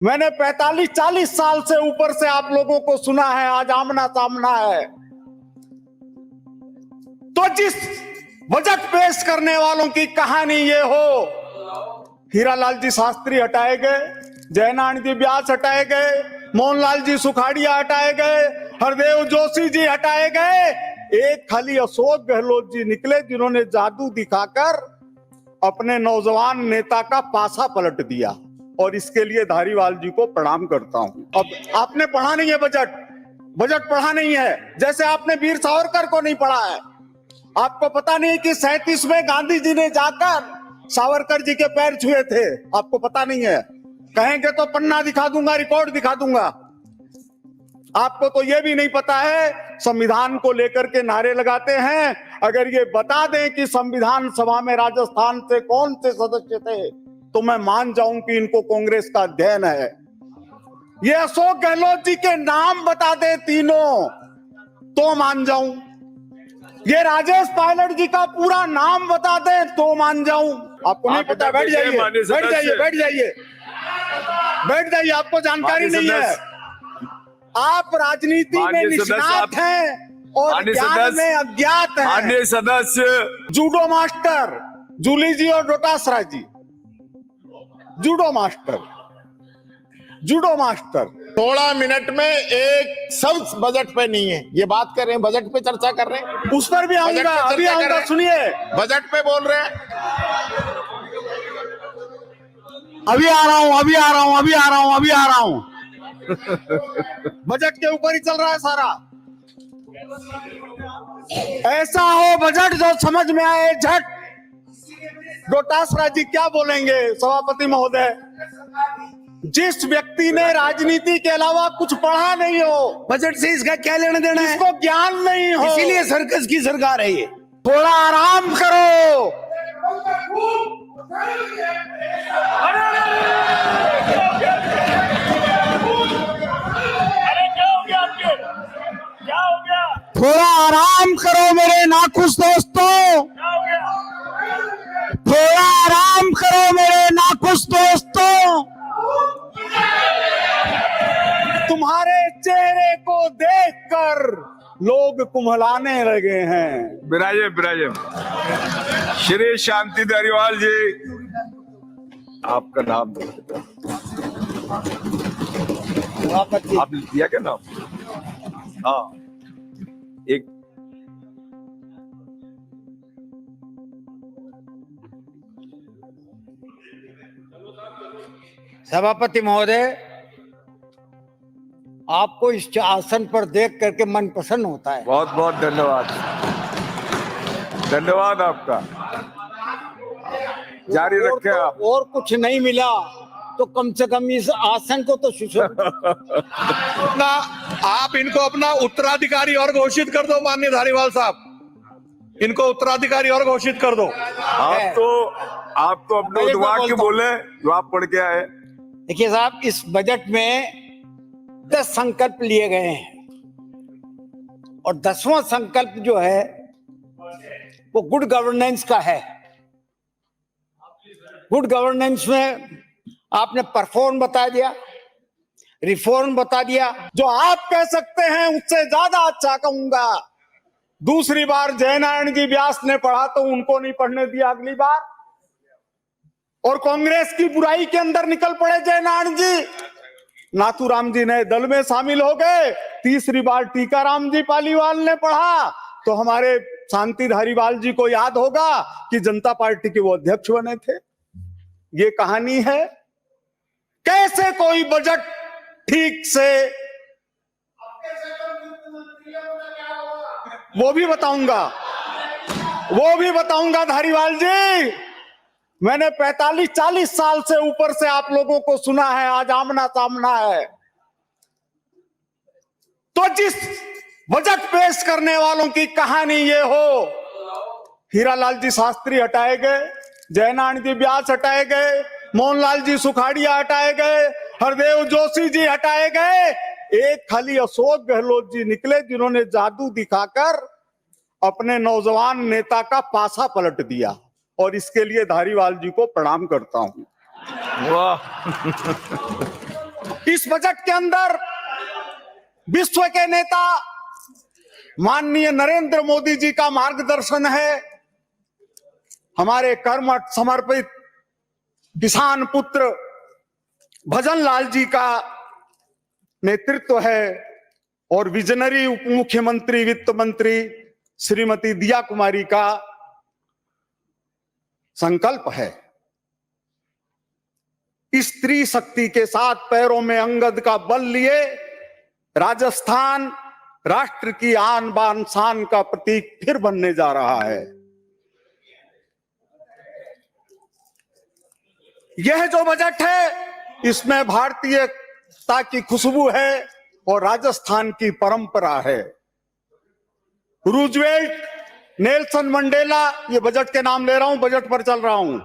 मैंने 45-40 साल से ऊपर से आप लोगों को सुना है, आज आमना सामना है। तो जिस बजट पेश करने वालों की कहानी ये हो, हीरालाल जी शास्त्री हटाए गए, जयनारायण जी व्यास हटाए गए, मोहनलाल जी सुखाड़िया हटाए गए, हरदेव जोशी जी हटाए गए, एक खाली अशोक गहलोत जी निकले जिन्होंने जादू दिखाकर अपने नौजवान नेता का पासा पलट दिया। और इसके लिए धारीवाल जी को प्रणाम करता हूं। अब आपने पढ़ा नहीं है बजट पढ़ा नहीं है, जैसे आपने वीर सावरकर को नहीं पढ़ा है। आपको पता नहीं कि 37 में गांधी जी ने जाकर सावरकर जी के पैर छुए थे, आपको पता नहीं है। कहेंगे तो पन्ना दिखा दूंगा, रिकॉर्ड दिखा दूंगा। आपको तो यह भी नहीं पता है, संविधान को लेकर के नारे लगाते हैं। अगर ये बता दें कि संविधान सभा में राजस्थान से कौन से सदस्य थे, तो मैं मान जाऊं कि इनको कांग्रेस का अध्ययन है। ये अशोक गहलोत जी के नाम बता दे तीनों, तो मान जाऊं। ये राजेश पायलट जी का पूरा नाम बता दे तो मान जाऊं। आपको नहीं पता, बैठ जाइए, बैठ जाइए, बैठ जाइए, बैठ जाइए। आपको जानकारी नहीं है, आप राजनीति में निष्णात हैं और ज्ञान में अज्ञात हैं। माननीय सदस्य, जूडो मास्टर जूली जी और डोटासरा जी, जूडो मास्टर 16 मिनट में एक शब्द बजट पे नहीं है। ये बात कर रहे हैं, बजट पे चर्चा कर रहे हैं, उस पर भी आऊंगा, अभी आऊंगा, सुनिए। बजट पे बोल रहे हैं। अभी आ रहा हूं। बजट के ऊपर ही चल रहा है सारा। ऐसा हो बजट जो समझ में आए झट। डोटासरा जी क्या बोलेंगे सभापति महोदय? जिस व्यक्ति ने राजनीति के अलावा कुछ पढ़ा नहीं हो, बजट से इसका क्या लेना देना है? इसको ज्ञान नहीं हो, इसीलिए सर्कस की सरकार है ये। थोड़ा आराम करो। थोड़ा आराम करो मेरे नाखुश दोस्तों, थोड़ा आराम करो मेरे नाखुश दोस्तों। तुम्हारे चेहरे को देखकर लोग कुम्हलाने लगे हैं। विराजे श्री शांति धारीवाल जी, आपका नाम आपने दिया क्या नाम? हाँ, एक सभापति महोदय, आपको इस आसन पर देख करके मन प्रसन्न होता है। बहुत बहुत धन्यवाद, धन्यवाद आपका। जारी रखें आप। और कुछ नहीं मिला तो कम से कम इस आसन को तो आप इनको अपना उत्तराधिकारी और घोषित कर दो। माननीय धारीवाल साहब, इनको उत्तराधिकारी और घोषित कर दो। आप तो अपने उद्वाक्य बोले जो आप पढ़ के आए। देखिए साहब, इस बजट में 10 संकल्प लिए गए हैं और 10वां संकल्प जो है वो गुड गवर्नेंस का है। गुड गवर्नेंस में आपने परफॉर्म बता दिया, रिफॉर्म बता दिया। जो आप कह सकते हैं उससे ज्यादा अच्छा कहूंगा। दूसरी बार जयनारायण जी व्यास ने पढ़ा तो उनको नहीं पढ़ने दिया अगली बार, और कांग्रेस की बुराई के अंदर निकल पड़े जयनारायण जी। नाथूराम जी नए दल में शामिल हो गए। तीसरी बार टीकाराम जी पालीवाल ने पढ़ा तो हमारे शांति धारीवाल जी को याद होगा कि जनता पार्टी के वो अध्यक्ष बने थे। ये कहानी है। कैसे कोई बजट ठीक से, वो भी बताऊंगा धारीवाल जी। मैंने 45-40 साल से ऊपर से आप लोगों को सुना है, आज आमना सामना है। तो जिस बजट पेश करने वालों की कहानी ये हो, हीरालाल जी शास्त्री हटाए गए, जयनारायण जी व्यास हटाए गए, मोहनलाल जी सुखाड़िया हटाए गए, हरदेव जोशी जी हटाए गए, एक खाली अशोक गहलोत जी निकले जिन्होंने जादू दिखाकर अपने नौजवान नेता का पासा पलट दिया। और इसके लिए धारीवाल जी को प्रणाम करता हूं। वाह इस बजट के अंदर विश्व के नेता माननीय नरेंद्र मोदी जी का मार्गदर्शन है, हमारे कर्मठ समर्पित किसान पुत्र भजन लाल जी का नेतृत्व है और विजनरी उप मुख्यमंत्री वित्त मंत्री श्रीमती दिया कुमारी का संकल्प है। स्त्री शक्ति के साथ पैरों में अंगद का बल लिए राजस्थान राष्ट्र की आन बान शान का प्रतीक फिर बनने जा रहा है। यह जो बजट है इसमें भारतीयता की खुशबू है और राजस्थान की परंपरा है। रूजवेल्ट, नेल्सन मंडेला, ये बजट के नाम ले रहा हूं, बजट पर चल रहा हूं,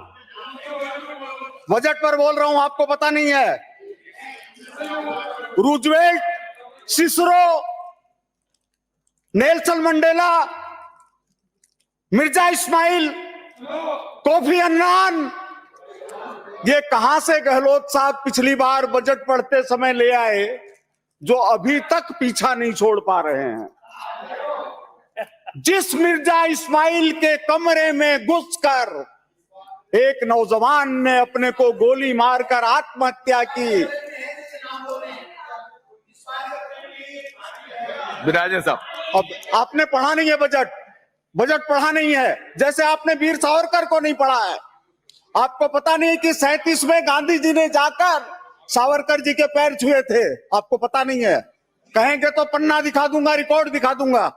बजट पर बोल रहा हूं, आपको पता नहीं है। Roosevelt, Cicero, Nelson Mandela, Mirza Ismail, Kofi Annan, ये कहां से गहलोत साहब पिछली बार बजट पढ़ते समय ले आए जो अभी तक पीछा नहीं छोड़ पा रहे हैं। जिस मिर्जा इस्माइल के कमरे में घुसकर एक नौजवान ने अपने को गोली मारकर आत्महत्या की, विराजन साहब, अब आपने पढ़ा नहीं है बजट, बजट पढ़ा नहीं है, जैसे आपने वीर सावरकर को नहीं पढ़ा है। आपको पता नहीं कि 37 में गांधी जी ने जाकर सावरकर जी के पैर छुए थे, आपको पता नहीं है। कहेंगे तो पन्ना दिखा दूंगा, रिकॉर्ड दिखा दूंगा।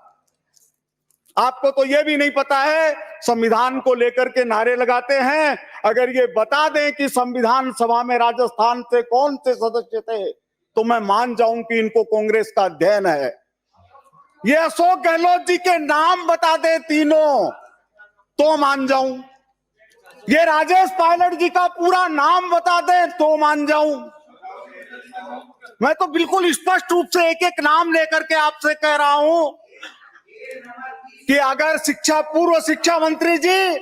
आपको तो यह भी नहीं पता है, संविधान को लेकर के नारे लगाते हैं। अगर ये बता दें कि संविधान सभा में राजस्थान से कौन से सदस्य थे तो मैं मान जाऊं कि इनको कांग्रेस का अध्ययन है। ये अशोक गहलोत जी के नाम बता दे तीनों तो मान जाऊं, ये राजेश पायलट जी का पूरा नाम बता दे तो मान जाऊं। मैं तो बिल्कुल स्पष्ट रूप से एक एक नाम लेकर के आपसे कह रहा हूं कि अगर पूर्व शिक्षा मंत्री जी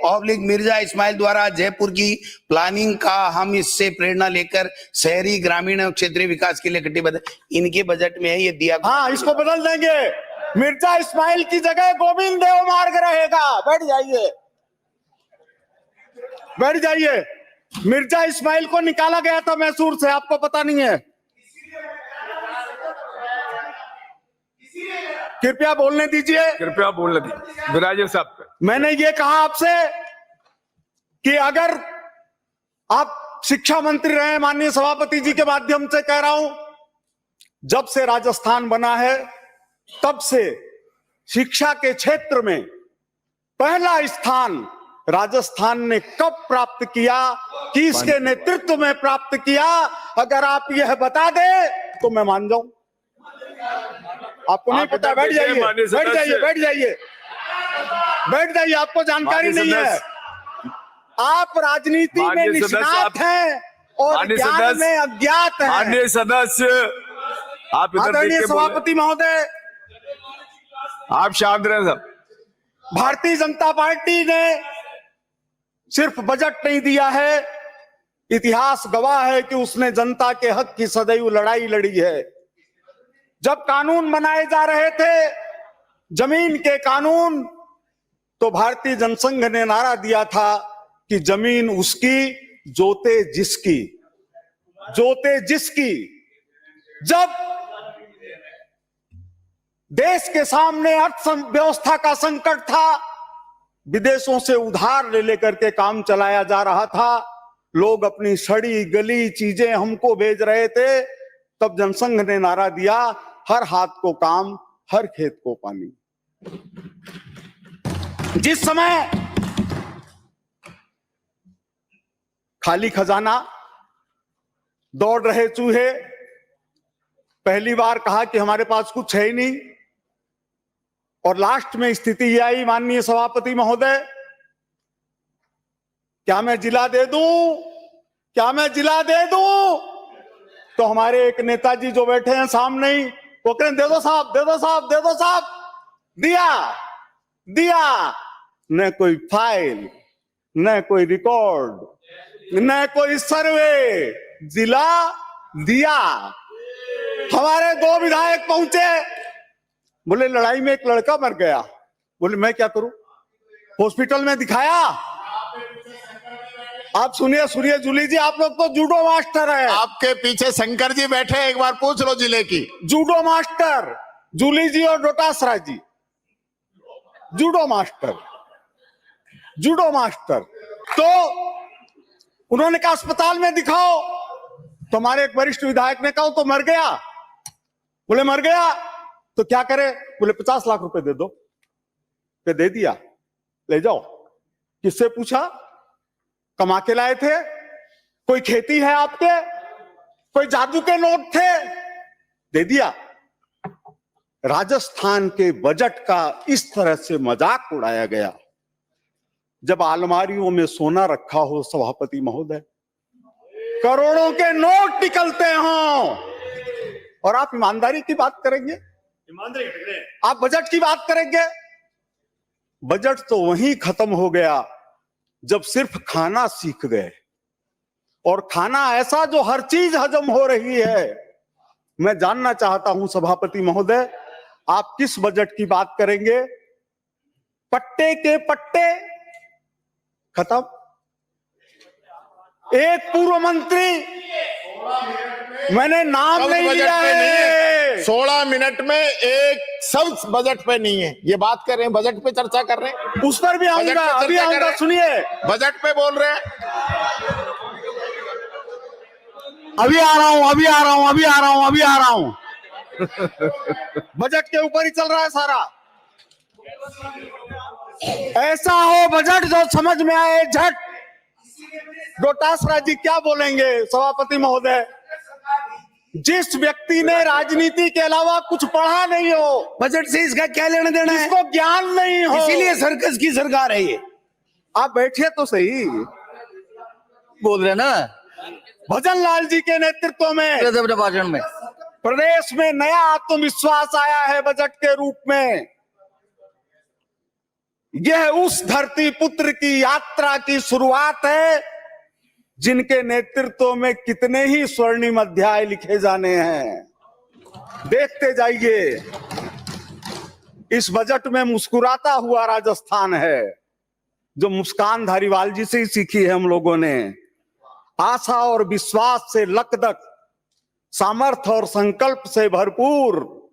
ऑब्लिक मिर्जा इस्माइल द्वारा जयपुर की प्लानिंग का हम इससे प्रेरणा लेकर शहरी ग्रामीण क्षेत्रीय विकास के लिए कटिबद्ध, इनके बजट में है ये दिया। हाँ, इसको बदल देंगे, मिर्जा इस्माइल की जगह गोविंद देव मार्ग रहेगा। बैठ जाइए, बैठ जाइए। मिर्जा इस्माइल को निकाला गया था मैसूर से, आपको पता नहीं है। कृपया बोलने दीजिए, कृपया बोलने दीजिए विराजन साहब। मैंने ये कहा आपसे कि अगर आप शिक्षा मंत्री रहे, माननीय सभापति जी के माध्यम से कह रहा हूं, जब से राजस्थान बना है तब से शिक्षा के क्षेत्र में पहला स्थान राजस्थान ने कब प्राप्त किया, किसके नेतृत्व में प्राप्त किया, अगर आप यह बता दे तो मैं मान जाऊं। आपको नहीं पता, बैठ जाइए, बैठ जाइए, बैठ जाइए, बैठ जाइए। आपको जानकारी नहीं है, आप राजनीति में निष्णात हैं और ज्ञान में अज्ञात हैं। माननीय सदस्य, आप इधर आदरणीय देख के बोले। सभापति महोदय, आप शांत रहे साहब। भारतीय जनता पार्टी ने सिर्फ बजट नहीं दिया है, इतिहास गवाह है कि उसने जनता के हक की सदैव लड़ाई लड़ी है। जब कानून बनाए जा रहे थे, जमीन के कानून, तो भारतीय जनसंघ ने नारा दिया था कि जमीन उसकी, जोते जिसकी, जोते जिसकी। जब देश के सामने अर्थव्यवस्था का संकट था, विदेशों से उधार ले लेकर के काम चलाया जा रहा था, लोग अपनी सड़ी गली चीजें हमको भेज रहे थे, तब जनसंघ ने नारा दिया, हर हाथ को काम, हर खेत को पानी। जिस समय खाली खजाना, दौड़ रहे चूहे, पहली बार कहा कि हमारे पास कुछ है ही नहीं, और लास्ट में स्थिति यह आई, माननीय सभापति महोदय, क्या मैं जिला दे दूं, क्या मैं जिला दे दूं? तो हमारे एक नेताजी जो बैठे हैं सामने ही, वो कहें दे दो साहब, दे दो साहब, दे दो साहब। दिया, दिया। न कोई फाइल, न कोई रिकॉर्ड, न कोई सर्वे जिला दिया। हमारे 2 विधायक पहुंचे, बोले लड़ाई में एक लड़का मर गया। बोले मैं क्या करूं, हॉस्पिटल में दिखाया। आप सुनिए सुनिए जूली जी, आप लोग तो जूडो मास्टर है। आपके पीछे शंकर जी बैठे हैं, एक बार पूछ लो जिले की। जूडो मास्टर जूली जी और डोटासरा जी, जूडो मास्टर, जूडो मास्टर। तो उन्होंने कहा अस्पताल में दिखाओ। तो हमारे एक वरिष्ठ विधायक ने कहा तो मर गया। बोले मर गया तो क्या करे? बोले 50 लाख रुपए दे दो। पे दे दिया, ले जाओ। किससे पूछा? कमा के लाए थे? कोई खेती है आपके? कोई जादू के नोट थे? दे दिया। राजस्थान के बजट का इस तरह से मजाक उड़ाया गया। जब अलमारियों में सोना रखा हो सभापति महोदय, करोड़ों के नोट निकलते हों, और आप ईमानदारी की बात करेंगे? आप बजट की बात करेंगे? बजट तो वहीं खत्म हो गया जब सिर्फ खाना सीख गए, और खाना ऐसा जो हर चीज हजम हो रही है। मैं जानना चाहता हूं सभापति महोदय, आप किस बजट की बात करेंगे? पट्टे के पट्टे खत्म। एक पूर्व मंत्री, मैंने नाम नहीं लिया है, 16 मिनट में एक शब्द बजट पे नहीं है। ये बात कर रहे हैं, बजट पे चर्चा कर रहे हैं, उस पर भी आऊंगा, अभी आऊंगा, सुनिए। बजट पे बोल रहे हैं। अभी आ रहा हूं, अभी आ रहा हूं, अभी आ रहा हूं, अभी आ रहा हूं। बजट के ऊपर ही चल रहा है सारा। ऐसा हो बजट जो समझ में आए झट। डोटासरा जी क्या बोलेंगे सभापति महोदय? जिस व्यक्ति ने राजनीति के अलावा कुछ पढ़ा नहीं हो, बजट से इसका क्या लेना देना है? जिसको ज्ञान नहीं हो, इसीलिए सर्कस की सरकार है ये। आप बैठिए तो सही। बोल रहे ना भजन लाल जी के नेतृत्व में भाषण में प्रदेश में नया आत्मविश्वास आया है बजट के रूप में। यह उस धरती पुत्र की यात्रा की शुरुआत है जिनके नेतृत्व में कितने ही स्वर्णिम अध्याय लिखे जाने हैं। देखते जाइए। इस बजट में मुस्कुराता हुआ राजस्थान है, जो मुस्कान धारीवाल जी से ही सीखी है हम लोगों ने। आशा और विश्वास से लकदक, सामर्थ्य और संकल्प से भरपूर।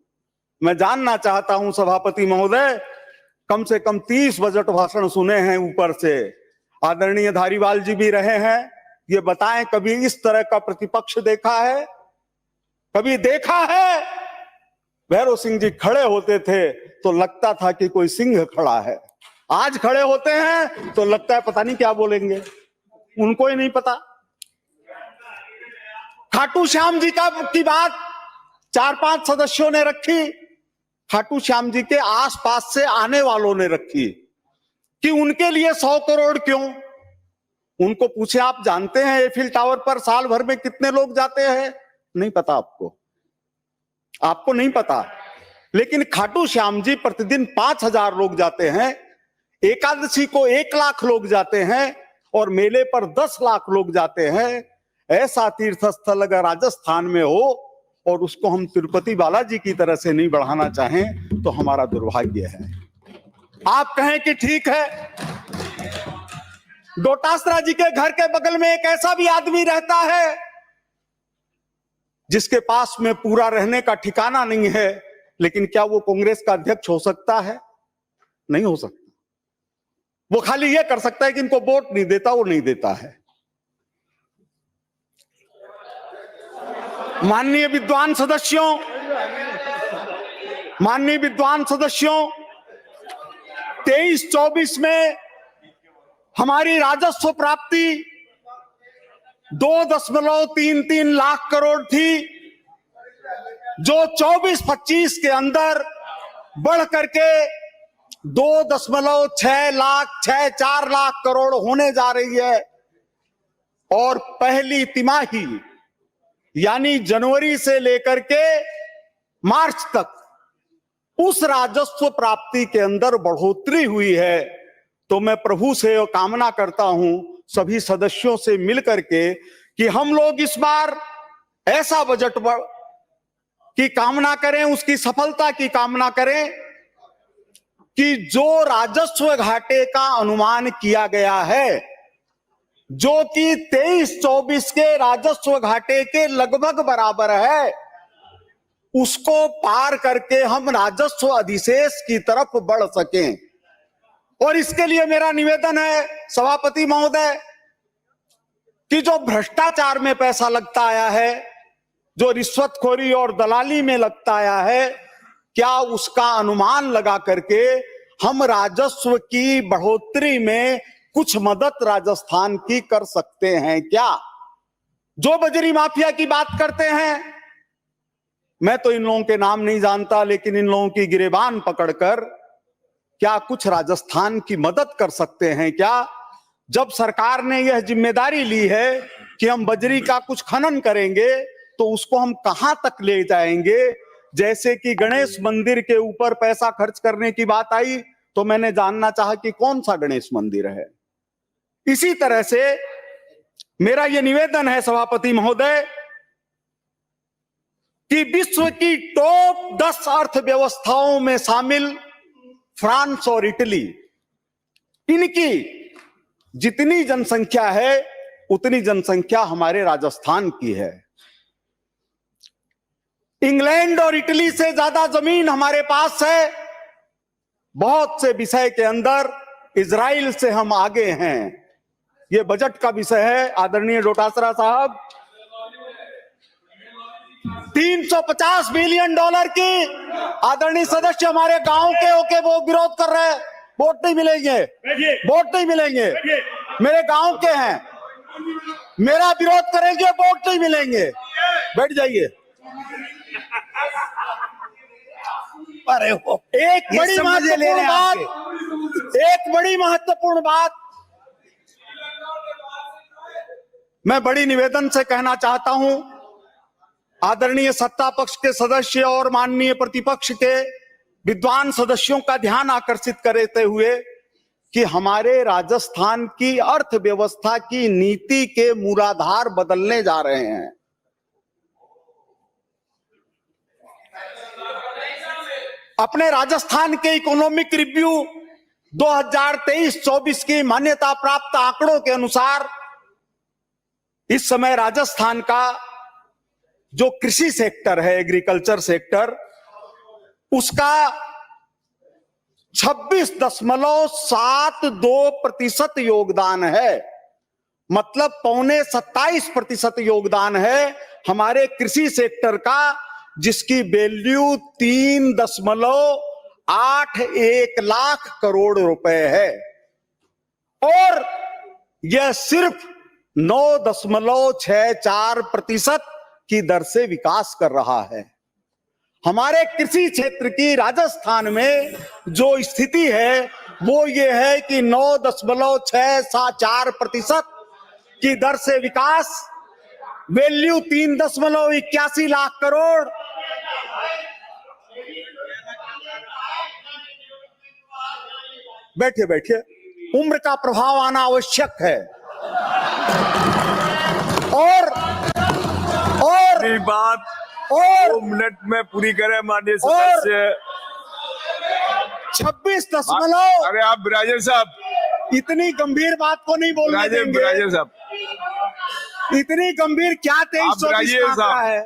मैं जानना चाहता हूं सभापति महोदय, कम से कम 30 बजट भाषण सुने हैं ऊपर से। आदरणीय धारीवाल जी भी रहे हैं। ये बताएं कभी इस तरह का प्रतिपक्ष देखा है? कभी देखा है? भैरव सिंह जी खड़े होते थे तो लगता था कि कोई सिंह खड़ा है। आज खड़े होते हैं तो लगता है पता नहीं क्या बोलेंगे, उनको ही नहीं पता। खाटू श्याम जी की बात 4-5 सदस्यों ने रखी, खाटू श्याम जी के आसपास से आने वालों ने रखी कि उनके लिए 100 करोड़ क्यों? उनको पूछे, आप जानते हैं एफिल टावर पर साल भर में कितने लोग जाते हैं? नहीं पता आपको, आपको नहीं पता। लेकिन खाटू श्याम जी प्रतिदिन 5000 लोग जाते हैं, एकादशी को 1 लाख लोग जाते हैं, और मेले पर 10 लाख लोग जाते हैं। ऐसा तीर्थ स्थल अगर राजस्थान में हो और उसको हम तिरुपति बालाजी की तरह से नहीं बढ़ाना चाहें तो हमारा दुर्भाग्य है। आप कहें कि ठीक है। डोटासरा जी के घर के बगल में एक ऐसा भी आदमी रहता है जिसके पास में पूरा रहने का ठिकाना नहीं है, लेकिन क्या वो कांग्रेस का अध्यक्ष हो सकता है? नहीं हो सकता। वो खाली ये कर सकता है कि इनको वोट नहीं देता, वो नहीं देता है। माननीय विद्वान सदस्यों, 23-24 में हमारी राजस्व प्राप्ति 2.33 लाख करोड़ थी, जो 24-25 के अंदर बढ़ करके 2.64 लाख करोड़ होने जा रही है। और पहली तिमाही यानी जनवरी से लेकर के मार्च तक उस राजस्व प्राप्ति के अंदर बढ़ोतरी हुई है। तो मैं प्रभु से कामना करता हूं सभी सदस्यों से मिलकर के कि हम लोग इस बार ऐसा बजट की कामना करें, उसकी सफलता की कामना करें कि जो राजस्व घाटे का अनुमान किया गया है, जो कि 23-24 के राजस्व घाटे के लगभग बराबर है, उसको पार करके हम राजस्व अधिशेष की तरफ बढ़ सकें। और इसके लिए मेरा निवेदन है सभापति महोदय कि जो भ्रष्टाचार में पैसा लगता आया है, जो रिश्वतखोरी और दलाली में लगता आया है, क्या उसका अनुमान लगा करके हम राजस्व की बढ़ोतरी में कुछ मदद राजस्थान की कर सकते हैं क्या? जो बजरी माफिया की बात करते हैं, मैं तो इन लोगों के नाम नहीं जानता, लेकिन इन लोगों की गिरेबान पकड़कर क्या कुछ राजस्थान की मदद कर सकते हैं क्या? जब सरकार ने यह जिम्मेदारी ली है कि हम बजरी का कुछ खनन करेंगे, तो उसको हम कहां तक ले जाएंगे? जैसे कि गणेश मंदिर के ऊपर पैसा खर्च करने की बात आई, तो मैंने जानना चाहा कि कौन सा गणेश मंदिर है। इसी तरह से मेरा यह निवेदन है सभापति महोदय कि विश्व की टॉप 10 अर्थव्यवस्थाओं में शामिल फ्रांस और इटली, इनकी जितनी जनसंख्या है उतनी जनसंख्या हमारे राजस्थान की है। इंग्लैंड और इटली से ज्यादा जमीन हमारे पास है। बहुत से विषय के अंदर इजराइल से हम आगे हैं। यह बजट का विषय है आदरणीय डोटासरा साहब। $350 बिलियन की आदरणीय सदस्य हमारे गांव के होके वो विरोध कर रहे हैं। वोट नहीं मिलेंगे, वोट नहीं मिलेंगे। मेरे गांव के हैं, मेरा विरोध करेंगे, वोट नहीं मिलेंगे। बैठ जाइए। अरे हो एक बड़ी महत्वपूर्ण बात, एक बड़ी महत्वपूर्ण बात मैं बड़ी निवेदन से कहना चाहता हूं आदरणीय सत्ता पक्ष के सदस्य और माननीय प्रतिपक्ष के विद्वान सदस्यों का ध्यान आकर्षित करते हुए कि हमारे राजस्थान की अर्थव्यवस्था की नीति के मूलाधार बदलने जा रहे हैं। अपने राजस्थान के इकोनॉमिक रिव्यू 2023-24 की मान्यता प्राप्त आंकड़ों के अनुसार इस समय राजस्थान का जो कृषि सेक्टर है, एग्रीकल्चर सेक्टर, उसका 26.72% योगदान है। मतलब 27.25% योगदान है हमारे कृषि सेक्टर का, जिसकी वैल्यू 3.81 लाख करोड़ रुपए है। और यह सिर्फ 9.64% की दर से विकास कर रहा है। हमारे कृषि क्षेत्र की राजस्थान में जो स्थिति है वो ये है कि 9.64% की दर से विकास, वैल्यू 3.81 लाख करोड़। बैठिए बैठिए, उम्र का प्रभाव आना आवश्यक है। और बात और 2 मिनट में पूरी करें माननीय सदस्य। 26. अरे आप राजेंद्र साहब, इतनी गंभीर बात को नहीं बोलने देंगे। राजेंद्र साहब, इतनी गंभीर क्या 23-24 का है?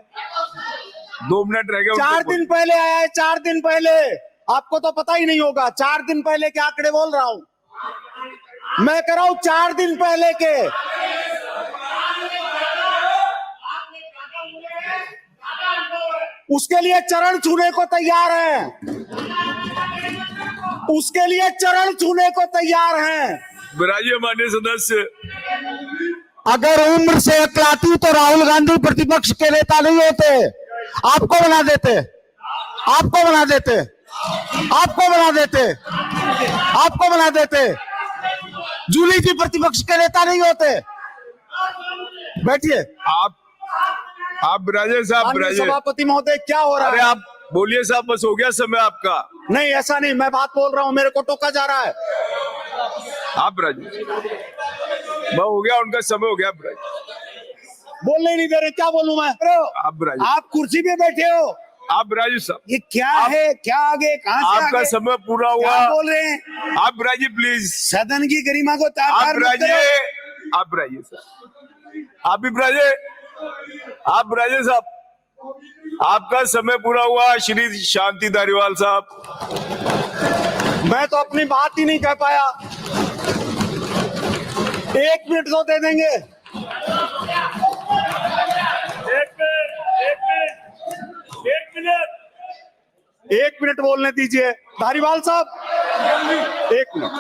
2 मिनट रह गए। 4 दिन पहले आया है, 4 दिन पहले। आपको तो पता ही नहीं होगा 4 दिन पहले के आंकड़े बोल रहा हूं मैं, कह रहा हूं 4 दिन पहले के। उसके लिए चरण छूने को तैयार हैं, उसके लिए चरण छूने को तैयार हैं। विराजिए माननीय सदस्य। अगर उम्र से अकलाती तो राहुल गांधी प्रतिपक्ष के नेता नहीं होते। आपको बना देते, आपको बना देते, आपको बना देते, आपको बना देते। जूली जी प्रतिपक्ष के नेता नहीं होते। बैठिए। आप राजेंद्र साहब, सभापति महोदय क्या हो रहा अरे है? आप बोलिए साहब, बस हो गया समय आपका। नहीं, ऐसा नहीं, मैं बात बोल रहा हूं, मेरे को टोका जा रहा है। आप राजेंद्र हो गया, उनका समय हो गया। बोलने नहीं दे रहे, क्या बोलूं मैं? आप राजू, आप कुर्सी पे बैठे हो, आप राजू साहब, ये क्या है? क्या आगे, कहाँ से आपका आगे? समय पूरा क्या हुआ। बोल रहे हैं? आप राजी प्लीज, सदन की गरिमा को तार आप तार मत राजिए, करो। आप राजिए सर, आप भी राजिए, आप राजिए साहब, आपका समय पूरा हुआ। श्री शांति धारीवाल साहब, मैं तो अपनी बात ही नहीं कह पाया। 1 मिनट तो दे देंगे। 1 मिनट बोलने दीजिए धारीवाल साहब, 1 मिनट।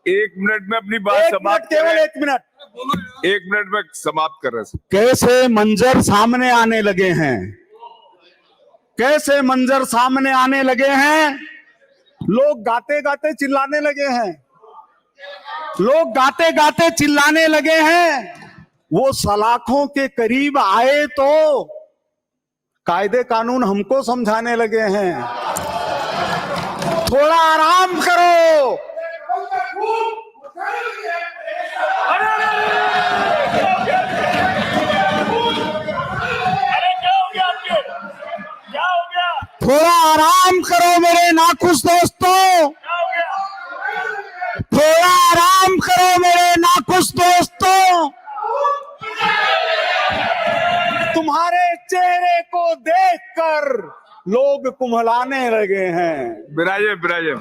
1 मिनट में अपनी बात 1 मिनट, समाप्त केवल करें। 1 मिनट। 1 मिनट में समाप्त कर रहे हैं। कैसे मंजर सामने आने लगे हैं, कैसे मंजर सामने आने लगे हैं। लोग गाते गाते चिल्लाने लगे हैं, लोग गाते गाते चिल्लाने लगे हैं। वो सलाखों के करीब आए तो कायदे कानून हमको समझाने लगे हैं। थोड़ा आराम करो। थोड़ा आराम करो मेरे नाखुश दोस्तों, थोड़ा आराम करो मेरे नाखुश दोस्तों। तुम्हारे चेहरे को देखकर लोग कुम्हलाने लगे हैं। बिराजे बिराजे।